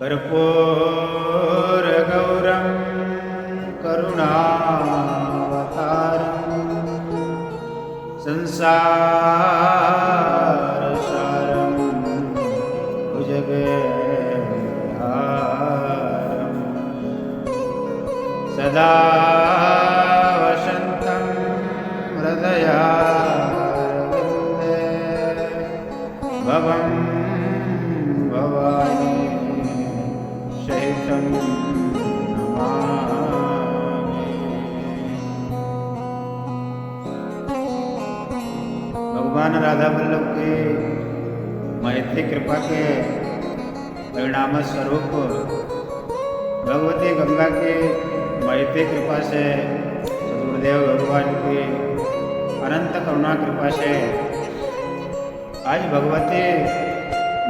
कर्पूरगौरं करुणावतारं संसारसारं भुजगेन्द्रहारं सदा वसन्तं हृदयारविन्दे भवं भवानी सहितं नमामि। भगवान राधा वल्लभ की मैत्री कृपा के परिणाम स्वरूप भगवती गंगा की मैत्री कृपा से सदगुरुदेव भगवान की अनंत करुणा कृपा से आज भगवती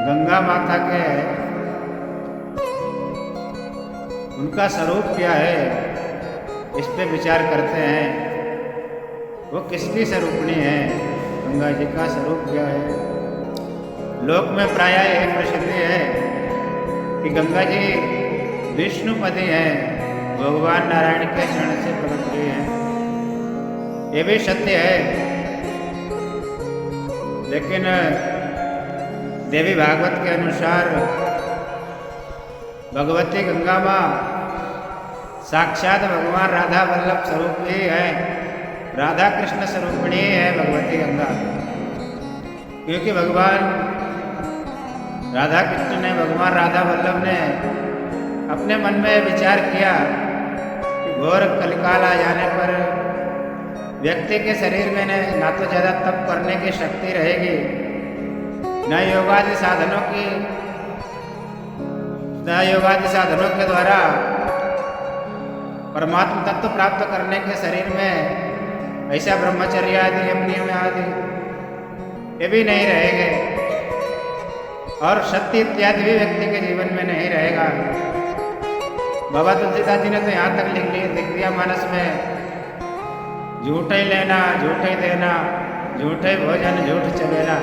गंगा माता के उनका स्वरूप क्या है इस पे विचार करते हैं। वो किसकी स्वरूपणी है, गंगा जी का स्वरूप क्या है। लोक में प्रायः यह प्रसिद्धि है कि गंगा जी विष्णुपति हैं, भगवान नारायण के चरण से प्रकट हुई हैं। ये भी सत्य है, लेकिन देवी भागवत के अनुसार भगवती गंगा माँ साक्षात भगवान राधा वल्लभ स्वरूप ही है, राधा कृष्ण स्वरूपिणी है भगवती गंगा। क्योंकि भगवान राधा कृष्ण ने, भगवान राधा वल्लभ ने अपने मन में विचार किया कि घोर कलिकाल आ जाने पर व्यक्ति के शरीर में ना तो ज़्यादा तप करने की शक्ति रहेगी, न योगादि साधनों के द्वारा परमात्मा तत्व प्राप्त करने के शरीर में ऐसा ब्रह्मचर्य आदि यम नियम आदि ये भी नहीं रहेंगे, और सत्य इत्यादि भी व्यक्ति के जीवन में नहीं रहेगा। बाबा तुलसीदास जी ने तो यहाँ तक लिख दिया मानस में, झूठे लेना झूठे देना, झूठे भोजन झूठ चलेना,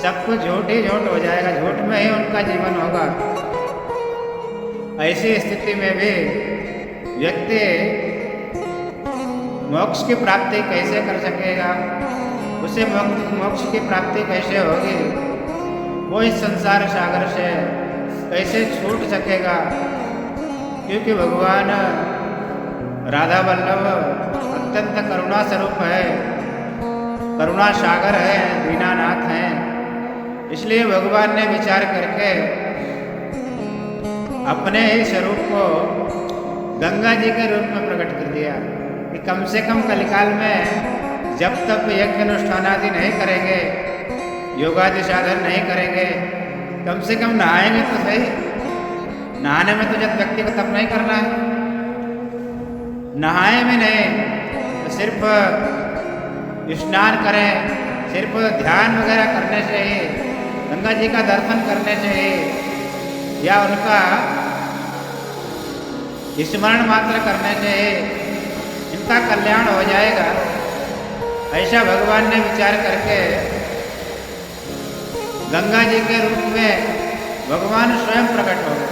सब कुछ झूठ ही झूठ हो जाएगा, झूठ में ही उनका जीवन होगा। ऐसी स्थिति में भी व्यक्ति मोक्ष की प्राप्ति कैसे कर सकेगा, उसे मोक्ष की प्राप्ति कैसे होगी, वो इस संसार सागर से कैसे छूट सकेगा। क्योंकि भगवान राधा वल्लभ अत्यंत करुणा स्वरूप है, करुणा सागर है, दीनानाथ हैं। इसलिए भगवान ने विचार करके अपने ही स्वरूप को गंगा जी के रूप में प्रकट कर दिया कि कम से कम कलिकाल में जब तक यज्ञ अनुष्ठान आदि नहीं करेंगे, योगादि साधन नहीं करेंगे, कम से कम नहाएंगे तो सही। नहाने में तो जब व्यक्ति को तप नहीं करना है, नहाए में नहीं तो सिर्फ स्नान करें, सिर्फ ध्यान वगैरह करने से ही, गंगा जी का दर्शन करने से ही, या उनका स्मरण मात्र करने से ही इनका कल्याण हो जाएगा, ऐसा भगवान ने विचार करके गंगा जी के रूप में भगवान स्वयं प्रकट हो गए।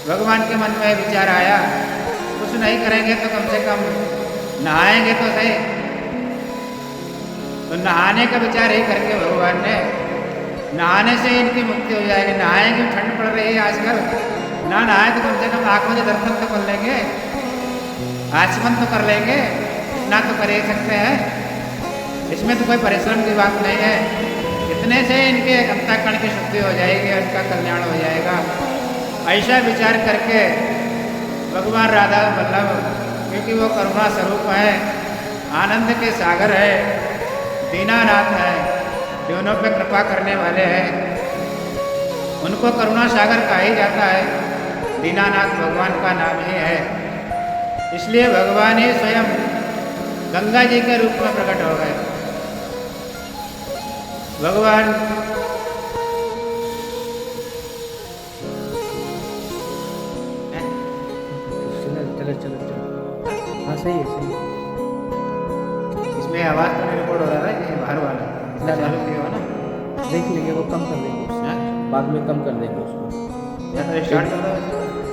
भगवान के मन में विचार आया, कुछ नहीं करेंगे तो कम से कम नहाएंगे तो सही। तो नहाने का विचार ही करके भगवान ने, नहाने से इनकी मुक्ति हो जाएगी। नहाएंगे, ठंड पड़ रही है आजकल, ना नहाए तो कम से कम आँखों से दर्शन तो कर लेंगे, आचमन तो कर लेंगे, इतना तो कर ही सकते हैं। इसमें तो कोई परिश्रम की बात नहीं है। इतने से इनके अंतःकरण की शुद्धि हो जाएगी, इनका कल्याण हो जाएगा। ऐसा विचार करके भगवान राधा वल्लभ, क्योंकि वो करुणा स्वरूप है, आनंद के सागर है, दीनानाथ है, दोनों पे कृपा करने वाले हैं, उनको करुणा सागर कहा ही जाता है। दीनानाथ भगवान का नाम ही है। इसलिए भगवान ही स्वयं गंगा जी के रूप में प्रकट हो गए। भगवान चलो हाँ सही है सही है। इसमें आवाज़ तो नहीं रिकॉर्ड हो रहा है कि बाहर वाला चालू किया हो ना, देख लेंगे, वो कम कर देंगे, बाद में कम कर देंगे उसको। या तो स्टार्ट कर दो।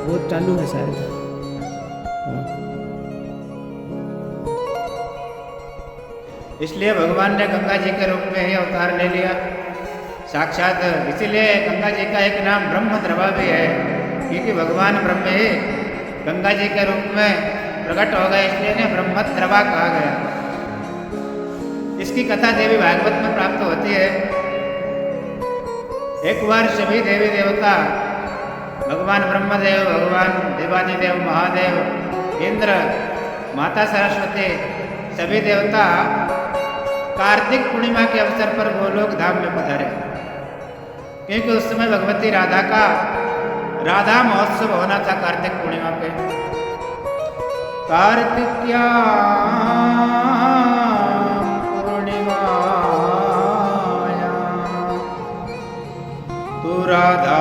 वो चालू है शायद। हाँ। इसलिए भगवान ने गंगा जी के रूप में ही अवतार ले लिया साक्षात। इसीलिए गंगा जी का एक नाम ब्रह्मद्रवा भी है, क्योंकि भगवान ब्रह्म ही गंगा जी के रूप में प्रकट हो गए, इसलिए इन्हें ब्रह्मद्रवा कहा गया। इसकी कथा देवी भागवत में प्राप्त होती है। एक बार सभी देवी देवता, भगवान ब्रह्मदेव, भगवान देवादिदेव, महादेव, इंद्र, माता सरस्वती, सभी देवता कार्तिक पूर्णिमा के अवसर पर गोलोक धाम में पधारे, क्योंकि उस समय भगवती राधा का राधा महोत्सव होना था कार्तिक पूर्णिमा पे। कार्तिक्या पूर्णिमा तू राधा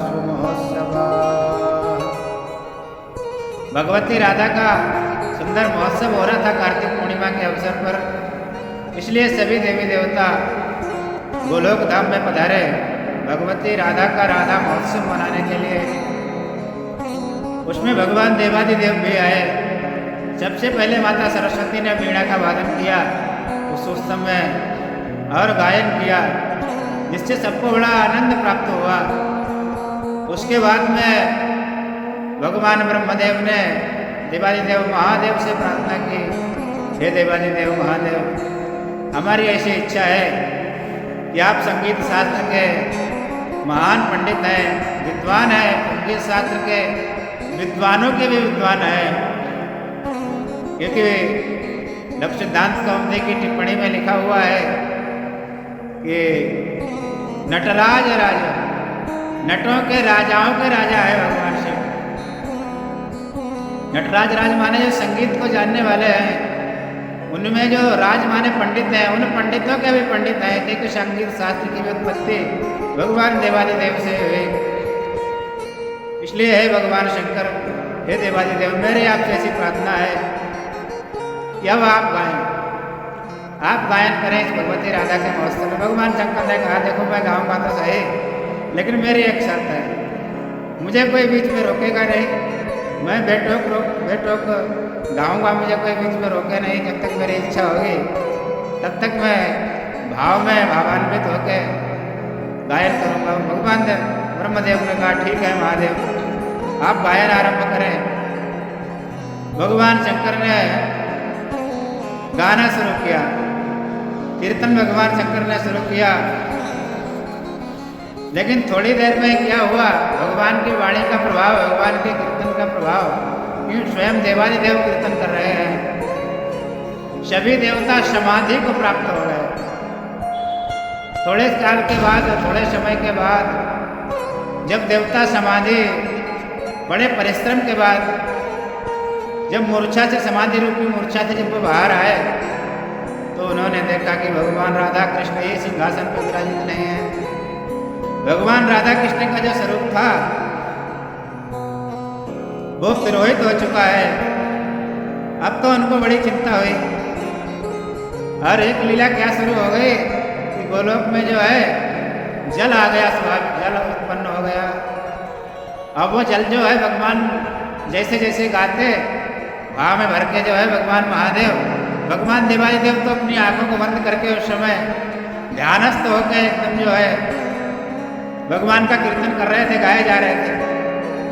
सुमहोत्सव। भगवती राधा का सुंदर महोत्सव हो रहा था कार्तिक पूर्णिमा के अवसर पर, इसलिए सभी देवी देवता गोलोक धाम में पधारे भगवती राधा का राधा महोत्सव मनाने के लिए। उसमें भगवान देवादिदेव भी आए। सबसे पहले माता सरस्वती ने वीणा का वादन किया उस समय और गायन किया, जिससे सबको बड़ा आनंद प्राप्त हुआ। उसके बाद में भगवान ब्रह्मदेव ने देवादिदेव महादेव से प्रार्थना की, हे देवादिदेव महादेव, हमारी ऐसी इच्छा है कि आप संगीत शास्त्र के महान पंडित हैं, विद्वान हैं, संगीत शास्त्र के विद्वानों के भी विद्वान हैं, क्योंकि लक्ष्य सिद्धांत कौमुदी की टिप्पणी में लिखा हुआ है कि नटराज राजा, नटों के राजाओं के राजा है भगवान शिव। नटराज राज माने जो संगीत को जानने वाले हैं, उनमें जो राज माने पंडित हैं, उन पंडितों के भी पंडित हैं, क्योंकि संगीत शास्त्र की उत्पत्ति भगवान देवादिदेव से हुई। इसलिए है भगवान शंकर, हे देवादिदेव, मेरी आपसे ऐसी प्रार्थना है कि अब आप गाएं, आप गायन करें इस भगवती राधा के महोत्सव में। भगवान शंकर ने कहा, देखो मैं गाऊंगा तो सही, लेकिन मेरी एक शर्त है, मुझे कोई बीच में रोकेगा नहीं। मैं बेटोक गाऊंगा, मुझे कोई बीच में रोके नहीं। जब तक मेरी इच्छा होगी तब तक मैं भाव में भावान्वित होकर गायन करूंगा। भगवान ब्रह्मदेव ने कहा, ठीक है महादेव, आप गायन आरंभ करें। भगवान शंकर ने गाना शुरू किया, कीर्तन भगवान शंकर ने शुरू किया। लेकिन थोड़ी देर में क्या हुआ, भगवान की वाणी का प्रभाव, भगवान के कीर्तन का प्रभाव, क्योंकि स्वयं देवादिदेव कीर्तन कर रहे हैं, सभी देवता समाधि को प्राप्त हो गए। थोड़े काल के बाद, थोड़े समय के बाद, जब देवता समाधि, बड़े परिश्रम के बाद, जब मूर्छा से, समाधि रूपी मूर्छा से जब वो बाहर आए, तो उन्होंने देखा कि भगवान राधा कृष्ण ही सिंहासन पर विराजित नहीं है। भगवान राधा कृष्ण का जो स्वरूप था वो तिरोहित हो चुका है। अब तो उनको बड़ी चिंता हुई और एक लीला क्या शुरू हो गई कि गोलोक में जो है जल आ गया, स्वाभाविक जल उत्पन्न हो गया। अब वो जल जो है भगवान जैसे जैसे गाते, भाव में भर के जो है भगवान महादेव, भगवान देवादिदेव तो अपनी आंखों को बंद करके उस समय ध्यानस्थ होकर एकदम जो है भगवान का कीर्तन कर रहे थे, गाए जा रहे थे।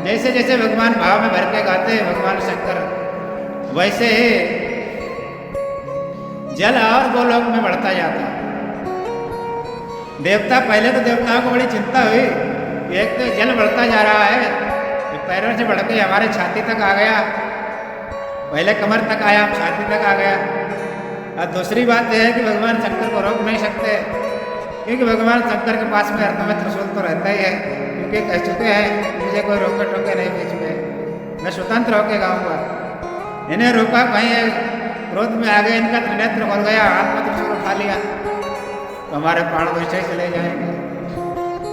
जैसे जैसे भगवान भाव में भर के गाते भगवान शंकर, वैसे ही जल और गोलोक में बढ़ता जाता। देवता, पहले तो देवताओं को बड़ी चिंता हुई, एक तो जल बढ़ता जा रहा है, पैरों से बढ़ के हमारे छाती तक आ गया, पहले कमर तक आया, अब छाती तक आ गया। और दूसरी बात यह है कि भगवान शंकर को रोक नहीं सकते, क्योंकि भगवान शंकर के पास में अर्थ में त्रिशूल तो रहता ही है, क्योंकि कह चुके हैं मुझे कोई रोके टोके नहीं बीच में, मैं स्वतंत्र होके गाऊंगा। इन्हें रोका, कहीं क्रोध में आ गए, इनका त्रिनेत्र खोल गया, हाथ में त्रिशूल उठा लिया, तो हमारे प्राण वैसे चले जाएंगे।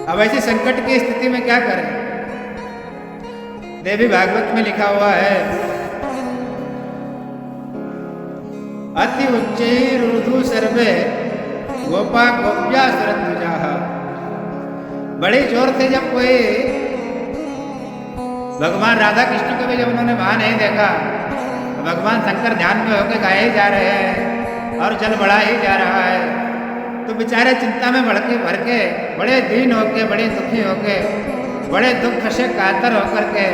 अब ऐसी संकट की स्थिति में क्या करें? देवी भागवत में लिखा हुआ है, अति उच्चैरुर्दु सर्वे गोपा गोप्या सुरद्विजाः बड़ी जोर से जब कोई भगवान राधा कृष्ण को भी जब उन्होंने वहां नहीं देखा, तो भगवान शंकर ध्यान में होकर गाए ही जा रहे हैं और जल बढ़ा ही जा रहा है। तो बेचारे चिंता में भर के बड़े दीन होके, बड़े दुखी होके, बड़े दुख से कातर होकर के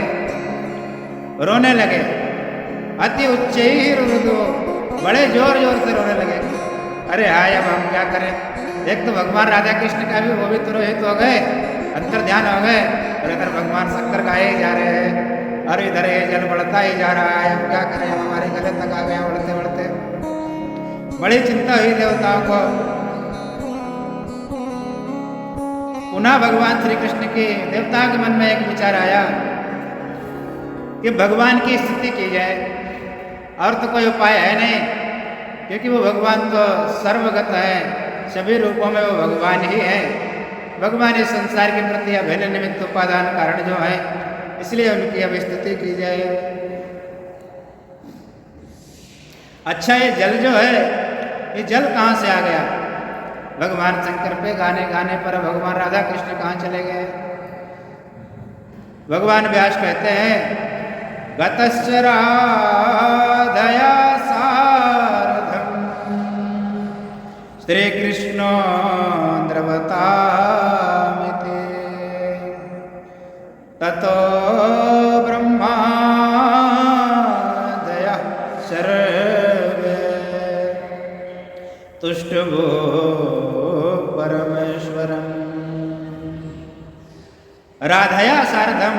रोने लगे। अति उच्च ही रुदो, बड़े जोर जोर से रोने लगे। अरे हाय, अब हम क्या करें? एक तो भगवान राधा कृष्ण का भी वो भी तुरोहित हो गए, अंतर ध्यान हो गए, और इधर भगवान शंकर गाए ही जा रहे हैं और इधर ये जल बढ़ता ही जा रहा है। अब क्या करें? हमारे गले तक आ गए बढ़ते बढ़ते। बड़ी चिंता हुई देवताओं को। पुनः भगवान श्री कृष्ण की देवताओं के मन में एक विचार आया कि भगवान की स्तुति की जाए, और तो कोई उपाय है नहीं, क्योंकि वो भगवान तो सर्वगत है, सभी रूपों में वो भगवान ही है। भगवान इस संसार के प्रति अभिन्न निमित्त उपादान कारण जो है, इसलिए उनकी अब स्तुति की जाए। अच्छा, ये जल जो है, ये जल कहाँ से आ गया? भगवान शंकर पे गाने गाने पर भगवान राधा कृष्ण कहाँ चले गए? भगवान व्यास कहते हैं, गतश्च राधया सार्धम श्री कृष्णो द्रवतामिति ततो ब्रह्मा दया सर्वे तुष्टवो परमेश्वरम। राधया सार्धम,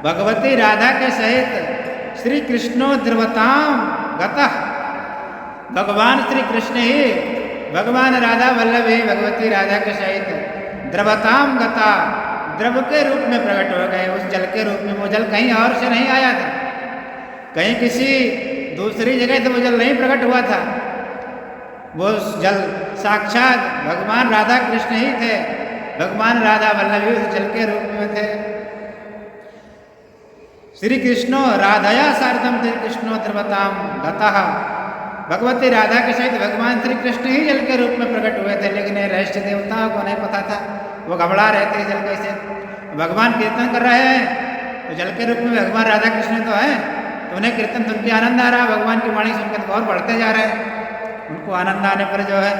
भगवती राधा के सहित श्री कृष्णो द्रवताम गतः, भगवान श्री कृष्ण ही भगवान राधा वल्लभ ही भगवती राधा के सहित द्रवताम गता, द्रव के रूप में प्रकट हो गए, उस जल के रूप में। वो जल कहीं और से नहीं आया था, कहीं किसी दूसरी जगह से वो जल नहीं प्रकट हुआ था। वो जल साक्षात भगवान राधा कृष्ण ही थे, भगवान राधा वल्लभ ही उस जल के रूप में थे। श्री कृष्णो राधया सार्धम श्री कृष्णो द्रवताम गतः, भगवती राधा के सहित भगवान श्री कृष्ण ही जल के रूप में प्रकट हुए थे। लेकिन रहस्य देवताओं को नहीं पता था, वो घबरा रहे थे जल कैसे। भगवान कीर्तन कर रहे हैं तो जल के रूप में भगवान राधा कृष्ण तो है, तो उन्हें कीर्तन सुन के आनंद आ रहा, भगवान की वाणी सुनकर तो और बढ़ते जा रहे हैं। उनको आनंद आने पर जो है,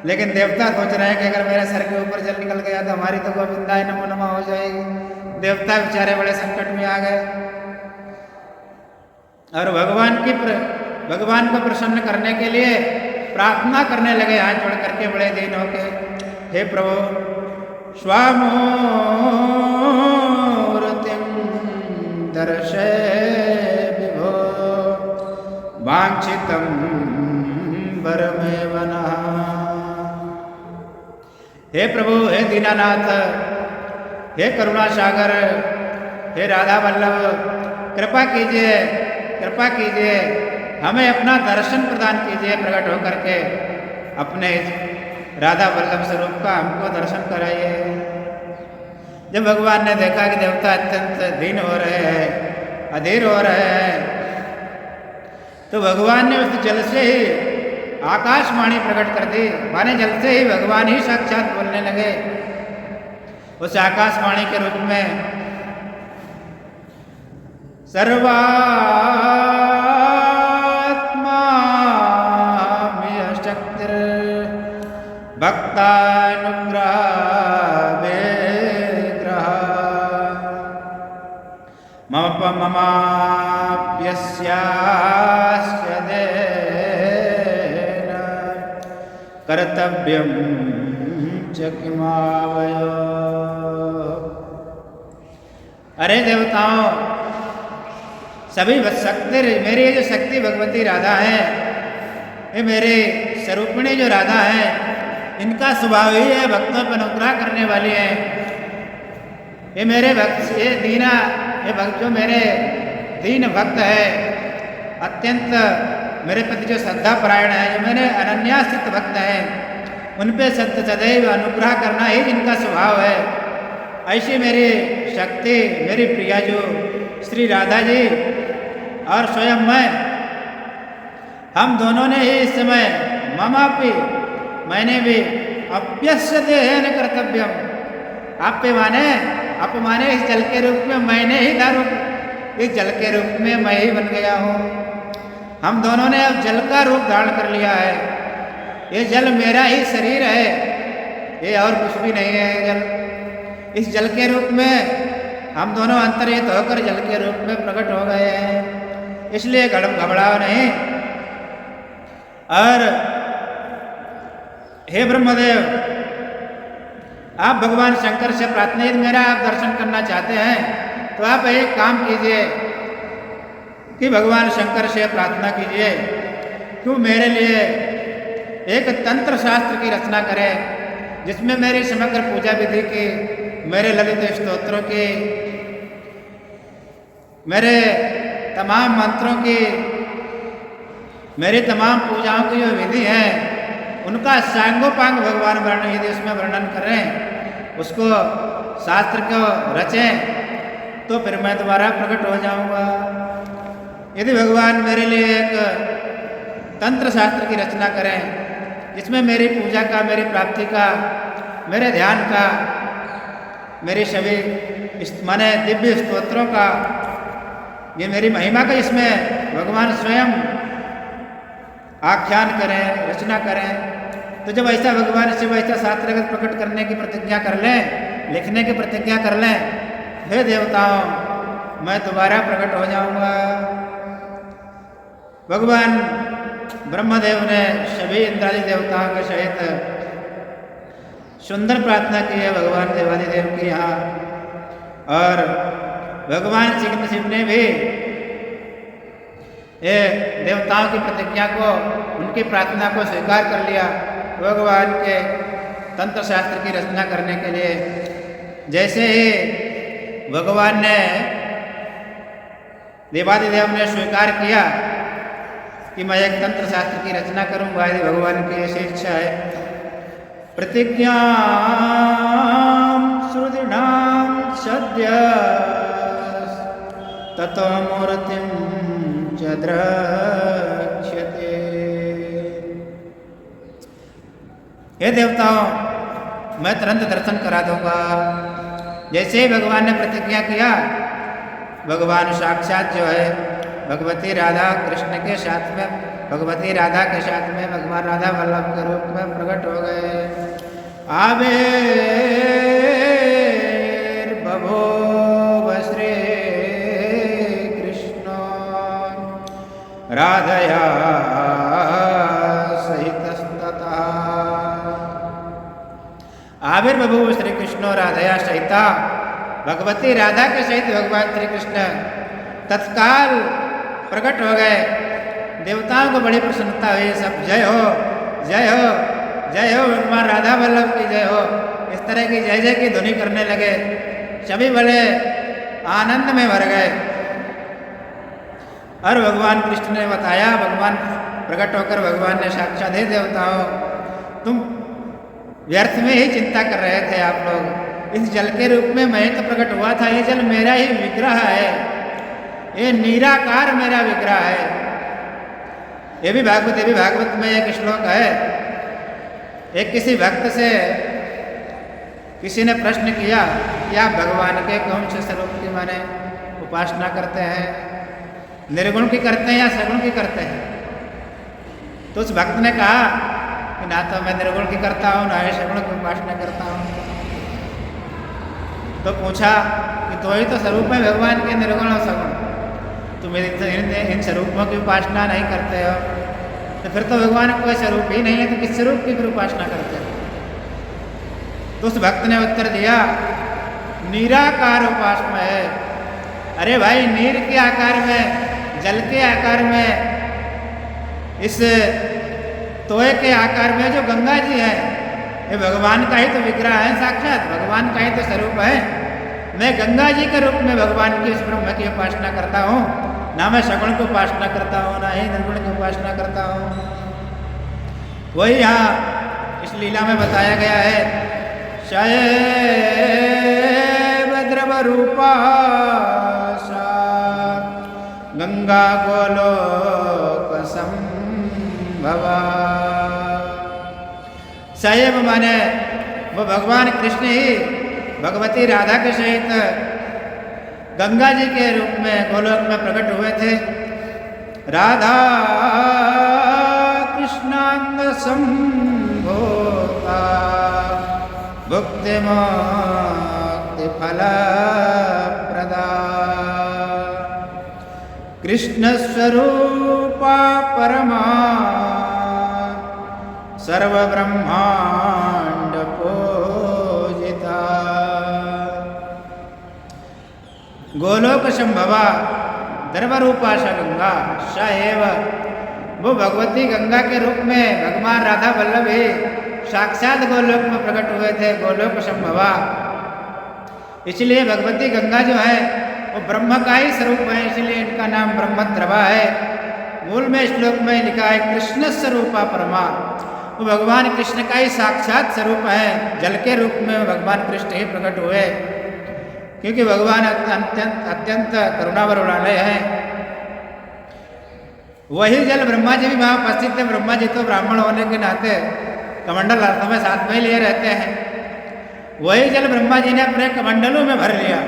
लेकिन देवता सोच रहे हैं कि अगर मेरे सर के ऊपर जल निकल गया तो हमारी तो गोविंदाय नमो नमः हो जाएगी। देवता बेचारे बड़े संकट में आ गए और भगवान को प्रसन्न करने के लिए प्रार्थना करने लगे, हाथ जोड़ करके बड़े दीन होके, हे प्रभु स्वामूर्तिं दर्शय विभो वांछितं वरमेव नः। हे प्रभु, हे दीनानाथ, हे करुणा सागर, हे राधा वल्लभ, कृपा कीजिए, कृपा कीजिए, हमें अपना दर्शन प्रदान कीजिए, प्रकट होकर के अपने राधा वल्लभ स्वरूप का हमको दर्शन कराइए। जब भगवान ने देखा कि देवता अत्यंत दीन हो रहे हैं, अधीर हो रहे हैं, तो भगवान ने उस जल से ही आकाशवाणी प्रकट कर दी। माने जल से ही भगवान ही साक्षात बोलने लगे। उस आकाशवाणी के रूप में सर्वात्मामियशक्तिर् भक्तानुग्रह विग्रह ममाप्यस्यास्य देन कर्तव्यं च किमावयो। अरे देवताओं, सभी शक्ति, मेरी जो शक्ति भगवती राधा है, ये मेरे स्वरूपिणी जो राधा है, इनका स्वभाव ही है भक्तों पर अनुग्रह करने वाली है। ये मेरे भक्त, ये दीना, ये भक्त जो मेरे दीन भक्त है, अत्यंत मेरे प्रति जो श्रद्धा परायण है, जो मेरे अनन्याश्रित भक्त हैं, उन पे सदैव अनुग्रह करना ही जिनका स्वभाव है। ऐसी मेरी शक्ति, मेरी प्रिया जो श्री राधा जी और स्वयं मैं, हम दोनों ने ही इस समय ममापि, मैंने भी अप्यस्य देहेन कर्तव्यम, आप माने इस जल के रूप में मैंने ही था रूप, इस जल के रूप में मैं ही बन गया हूँ। हम दोनों ने अब जल का रूप धारण कर लिया है। ये जल मेरा ही शरीर है, ये और कुछ भी नहीं है जल। इस जल के रूप में हम दोनों अंतर्हित होकर जल के रूप में प्रकट हो गए हैं, इसलिए घबराओ नहीं। और हे ब्रह्मदेव, आप भगवान शंकर से प्रार्थना, यदि मेरा आप दर्शन करना चाहते हैं तो आप एक काम कीजिए कि भगवान शंकर से प्रार्थना कीजिए कि मेरे लिए एक तंत्र शास्त्र की रचना करें, जिसमें मेरी समग्र पूजा विधि की, मेरे ललित स्तोत्रों की, मेरे तमाम मंत्रों की, मेरी तमाम पूजाओं की जो विधि है उनका सांगोपांग भगवान वर्णन, यदि उसमें वर्णन करें, उसको शास्त्र को रचें, तो फिर मैं दोबारा प्रकट हो जाऊंगा। यदि भगवान मेरे लिए एक तंत्र शास्त्र की रचना करें, जिसमें मेरी पूजा का, मेरी प्राप्ति का, मेरे ध्यान का, मेरी सभी माने दिव्य स्तोत्रों का, ये मेरी महिमा का, इसमें भगवान स्वयं आख्यान करें, रचना करें, तो जब ऐसा भगवान से वैसा शास्त्रगत प्रकट करने की प्रतिज्ञा कर लें, लिखने की प्रतिज्ञा कर लें, हे देवताओं, मैं दोबारा प्रकट हो जाऊंगा। भगवान ब्रह्मदेव ने सभी इंद्रादि देवताओं के सहित सुंदर प्रार्थना की है भगवान देवादिदेव की यहाँ, और भगवान शिव ने भी ये देवताओं की प्रतिज्ञा को, उनकी प्रार्थना को स्वीकार कर लिया भगवान के तंत्र शास्त्र की रचना करने के लिए। जैसे ही भगवान ने, देवादिदेव ने स्वीकार किया कि मैं एक तंत्र शास्त्र की रचना करूंगा, यदि भगवान की ऐसी इच्छा है, प्रतिज्ञा श्रुतिनाम सद्य ततो मूर्तिं च द्रक्ष्यते। हे देवताओं, मैं तुरंत दर्शन करा दूंगा। जैसे ही भगवान ने प्रतिज्ञा किया, भगवान साक्षात जो है भगवती राधा कृष्ण के साथ में, भगवती राधा के साथ में भगवान राधा वल्लभ के रूप में प्रकट हो गए। आवे बभूव श्री कृष्ण राधया सहितस्ततः। आविर्बभूव श्री कृष्ण राधया सहिता, भगवती राधा के सहित भगवान श्री कृष्ण तत्काल प्रकट हो गए। देवताओं को बड़ी प्रसन्नता हुई, सब जय हो जय हो जय हो, भगवान राधा वल्लभ की जय हो, इस तरह की जय जय की ध्वनि करने लगे। सभी बड़े आनंद में भर गए। और भगवान कृष्ण ने बताया, भगवान प्रकट होकर भगवान ने साक्षात, हे देवताओं, तुम व्यर्थ में ही चिंता कर रहे थे आप लोग। इस जल के रूप में मैं तो प्रकट हुआ था, ये जल मेरा ही विग्रह है, ये निराकार मेरा विग्रह है। ये भी भागवत में एक श्लोक है। एक किसी भक्त से किसी ने प्रश्न किया कि आप भगवान के कौन से स्वरूप की माने उपासना करते हैं, निर्गुण की करते हैं या सगुण की करते हैं? तो उस भक्त ने कहा कि ना तो मैं निर्गुण की करता हूँ, ना ही सगुण की उपासना करता हूँ। तो पूछा कि तो ही तो स्वरूप है भगवान के, निर्गुण और सगुण, तुम इन स्वरूपों की उपासना नहीं करते हो, तो फिर तो भगवान कोई स्वरूप ही नहीं है, तो किस स्वरूप की फिर उपासना करते हो? तो उस भक्त ने उत्तर दिया, निराकार उपासना है। अरे भाई, नीर के आकार में, जल के आकार में, इस तोय के आकार में जो गंगा जी है, ये भगवान का ही तो विग्रह है, साक्षात भगवान का ही तो स्वरूप है। मैं गंगा जी के रूप में भगवान की, इस ब्रह्म की उपासना करता हूँ, ना मैं सगुण की उपासना करता हूँ, ना ही निर्गुण की उपासना करता हूँ। वही यहाँ इस लीला में बताया गया है, द्रव रूपा गंगा गोलोक संभवा। सैव माने वो भगवान कृष्ण ही भगवती राधा के सहित गंगा जी के रूप में गोलोक में प्रकट हुए थे। राधा कृष्णांग संभोता भुक्ति मुक्ति फल प्रदा कृष्ण स्वरूपा परमा सर्व ब्रह्मांड पूजिता गोलोक संभवा धर्मरूपा स गंगा स एव वो भगवती गंगा के रूप में भगवान राधा वल्लभ ही साक्षात गोलोक में प्रकट हुए थे। गोलोक संभवा, इसलिए भगवती गंगा जो है वो ब्रह्म का ही स्वरूप है, इसलिए इनका नाम ब्रह्मद्रवा है। मूल में श्लोक में लिखा है कृष्ण स्वरूपा परमा, वो भगवान कृष्ण का ही साक्षात स्वरूप है। जल के रूप में भगवान कृष्ण ही प्रकट हुए, क्योंकि भगवान अत्यंत करुणावरुणालय है। वही जल ब्रह्मा जी भी वहाँ उपस्थित थे। ब्रह्मा जी तो ब्राह्मण होने के नाते कमंडल हाथों में साथ में लिए रहते हैं। वही जल ब्रह्मा जी ने अपने कमंडलों में भर लिया।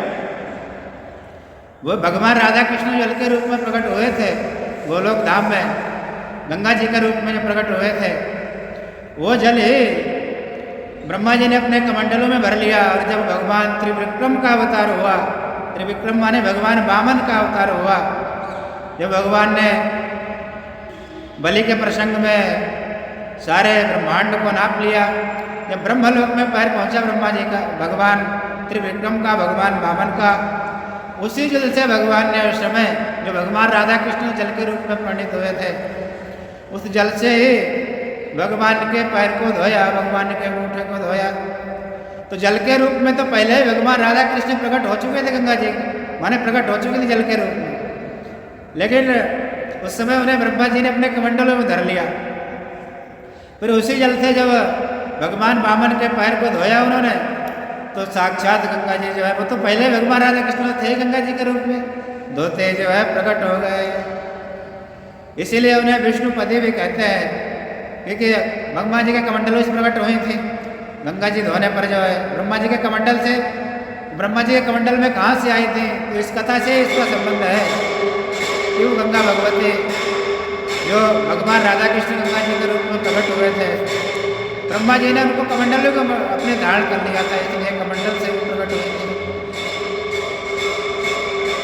वो भगवान राधा कृष्ण जल के रूप में प्रकट हुए थे गोलोक धाम में, गंगा जी के रूप में जो प्रकट हुए थे, वो जल ही ब्रह्मा जी ने अपने कमंडलों में भर लिया। और जब भगवान त्रिविक्रम का अवतार हुआ, त्रिविक्रम माने भगवान वामन का अवतार हुआ, जब भगवान ने बलि के प्रसंग में सारे ब्रह्मांड को नाप लिया, जब ब्रह्मलोक में पैर पहुंचा ब्रह्मा जी का, भगवान त्रिविक्रम का, भगवान वामन का, उसी जल से भगवान ने उस समय जो भगवान राधा कृष्ण जल के रूप में पंडित हुए थे, उस जल से ही भगवान के पैर को धोया, भगवान के अंगूठे को धोया। तो जल के रूप में तो पहले ही भगवान राधा कृष्ण प्रकट हो चुके थे, गंगा जी माने प्रकट हो चुके थे जल के रूप में, लेकिन उस समय उन्हें ब्रह्मा जी ने अपने कमंडलों में धर लिया। फिर उसी जल से जब भगवान वामन के पैर को धोया उन्होंने, तो साक्षात गंगा जी जो है वो तो पहले भगवान राधा कृष्ण थे गंगा जी के रूप में, धोते जो है प्रकट हो गए। इसीलिए उन्हें विष्णुपति भी कहते हैं, क्योंकि भगवान जी के कमंडलों से प्रकट हुई थी। गंगा जी धोने पर जो है ब्रह्मा जी के कमंडल से, ब्रह्मा जी के कमंडल में कहाँ से आई थी, तो इस कथा से इसका संबंध है। क्यों गंगा भगवती जो भगवान राधा कृष्ण गंगा जी के रूप में प्रकट हुए थे, ब्रह्मा जी ने उनको कमंडलों को अपने धारण कर लिया था, इसलिए कमंडल से वो प्रकट हुए थे।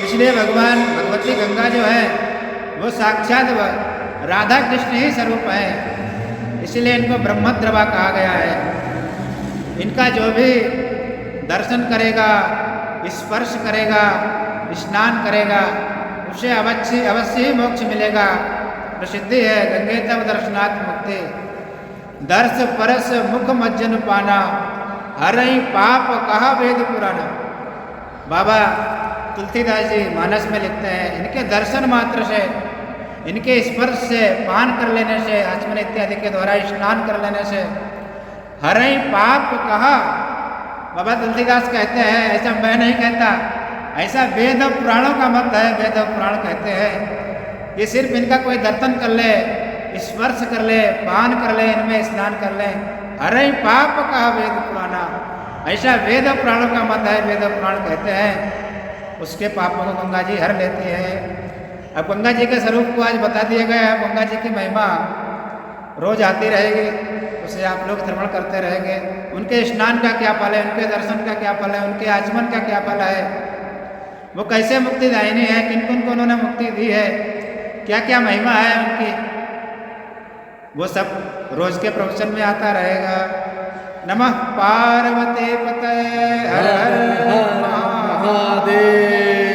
इसलिए भगवान भगवती गंगा जो है वो साक्षात राधा कृष्ण ही स्वरूप है, इसलिए इनको ब्रह्मद्रवा कहा गया है। इनका जो भी दर्शन करेगा, स्पर्श करेगा, स्नान करेगा, उसे अवश्य ही मोक्ष मिलेगा। प्रसिद्धि है गंगे तव दर्शनात् मुक्ति, दर्श परस मुख मज्जन पाना, हरई पाप कहा वेद पुराना। बाबा तुलसीदास जी मानस में लिखते हैं, इनके दर्शन मात्र से, इनके स्पर्श से, पान कर लेने से, आचमन इत्यादि के द्वारा स्नान कर लेने से हरई पाप कहा। बाबा तुलसीदास कहते हैं, ऐसा मैं नहीं कहता, ऐसा वेद पुराणों का मत है। वेद पुराण कहते हैं कि सिर्फ इनका कोई दर्शन कर ले, स्पर्श कर ले, पान कर ले, इनमें स्नान कर ले, अरे पाप कहा वेद पुराना, ऐसा वेद पुराणों का मत है। वेद पुराण कहते हैं उसके पापों को गंगा जी हर लेती है। अब गंगा जी के स्वरूप को आज बता दिया गया है। गंगा जी की महिमा रोज आती रहेगी, उसे आप लोग श्रवण करते रहेंगे। उनके स्नान का क्या फल है, उनके दर्शन का क्या फल है, उनके आचमन का क्या फल है, वो कैसे मुक्तिदायिनी है, किन किन को उन्होंने मुक्ति दी है, क्या क्या महिमा है उनकी, वो सब रोज के प्रवचन में आता रहेगा। नमः पार्वती पतये हर हर महादेव।